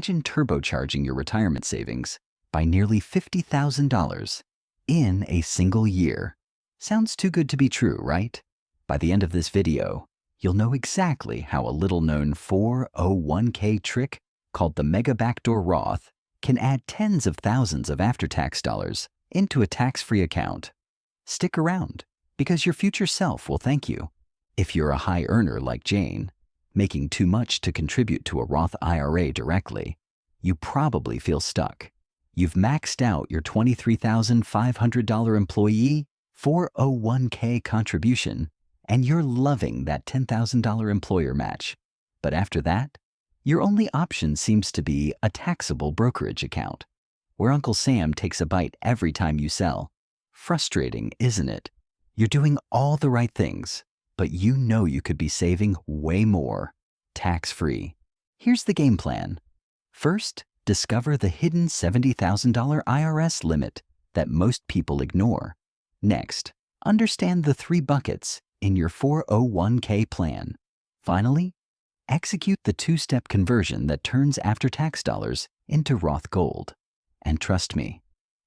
Imagine turbocharging your retirement savings by nearly $50,000 in a single year. Sounds too good to be true, right? By the end of this video, you'll know exactly how a little-known 401k trick called the Mega Backdoor Roth can add tens of thousands of after-tax dollars into a tax-free account. Stick around, because your future self will thank you. If you're a high earner like Jane, making too much to contribute to a Roth IRA directly, you probably feel stuck. You've maxed out your $23,500 employee 401k contribution, and you're loving that $10,000 employer match. But after that, your only option seems to be a taxable brokerage account, where Uncle Sam takes a bite every time you sell. Frustrating, isn't it? You're doing all the right things, but you know you could be saving way more, tax-free. Here's the game plan. First, discover the hidden $70,000 IRS limit that most people ignore. Next, understand the 3 buckets in your 401k plan. Finally, execute the 2-step conversion that turns after-tax dollars into Roth Gold. And trust me,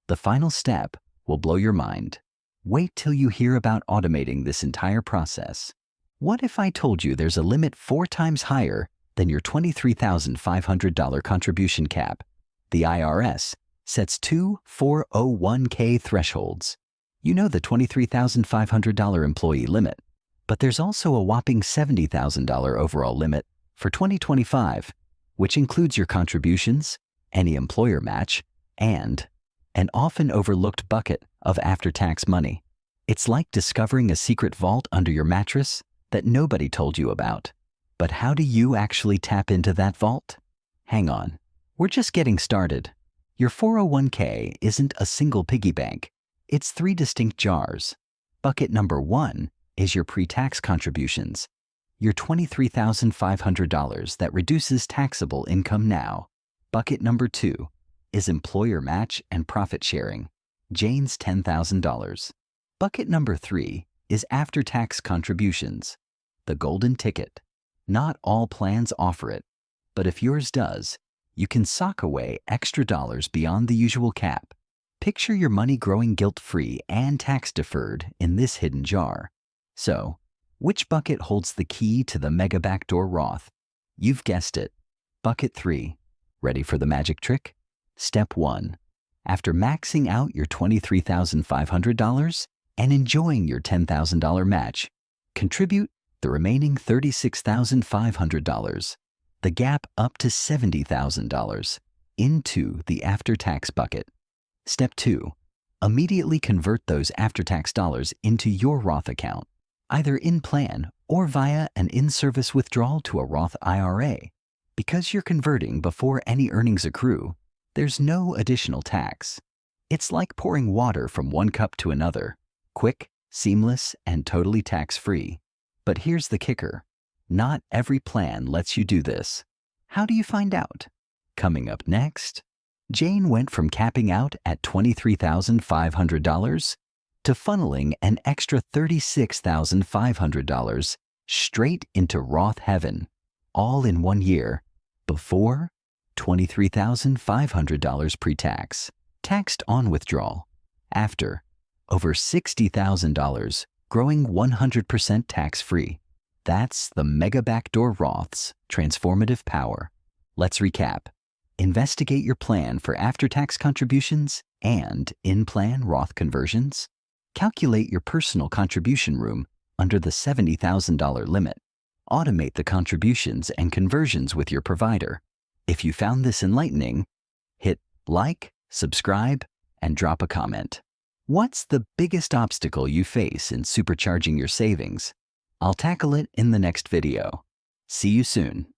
the final step will blow your mind. Wait till you hear about automating this entire process. What if I told you there's a limit 4 times higher than your $23,500 contribution cap? The IRS sets 2 401k thresholds. You know the $23,500 employee limit, but there's also a whopping $70,000 overall limit for 2025, which includes your contributions, any employer match, and an often overlooked bucket of after-tax money. It's like discovering a secret vault under your mattress that nobody told you about. But how do you actually tap into that vault? Hang on, we're just getting started. Your 401k isn't a single piggy bank. It's 3 distinct jars. Bucket number 1 is your pre-tax contributions, your $23,500 that reduces taxable income now. Bucket number 2 is employer match and profit sharing, Jane's $10,000. Bucket number 3 is after-tax contributions, the golden ticket. Not all plans offer it, but if yours does, you can sock away extra dollars beyond the usual cap. Picture your money growing guilt-free and tax-deferred in this hidden jar. So, which bucket holds the key to the Mega Backdoor Roth? You've guessed it. Bucket 3. Ready for the magic trick? Step 1. After maxing out your $23,500 and enjoying your $10,000 match, contribute the remaining $36,500, the gap up to $70,000, into the after-tax bucket. Step 2. Immediately convert those after-tax dollars into your Roth account, either in plan or via an in-service withdrawal to a Roth IRA. Because you're converting before any earnings accrue, there's no additional tax. It's like pouring water from one cup to another, quick, seamless, and totally tax-free. But here's the kicker. Not every plan lets you do this. How do you find out? Coming up next, Jane went from capping out at $23,500 to funneling an extra $36,500 straight into Roth heaven, all in 1 year, before $23,500 pre-tax, taxed on withdrawal, after over $60,000, growing 100% tax-free. That's the Mega Backdoor Roth's transformative power. Let's recap. Investigate your plan for after-tax contributions and in-plan Roth conversions. Calculate your personal contribution room under the $70,000 limit. Automate the contributions and conversions with your provider. If you found this enlightening, hit like, subscribe, and drop a comment. What's the biggest obstacle you face in supercharging your savings? I'll tackle it in the next video. See you soon.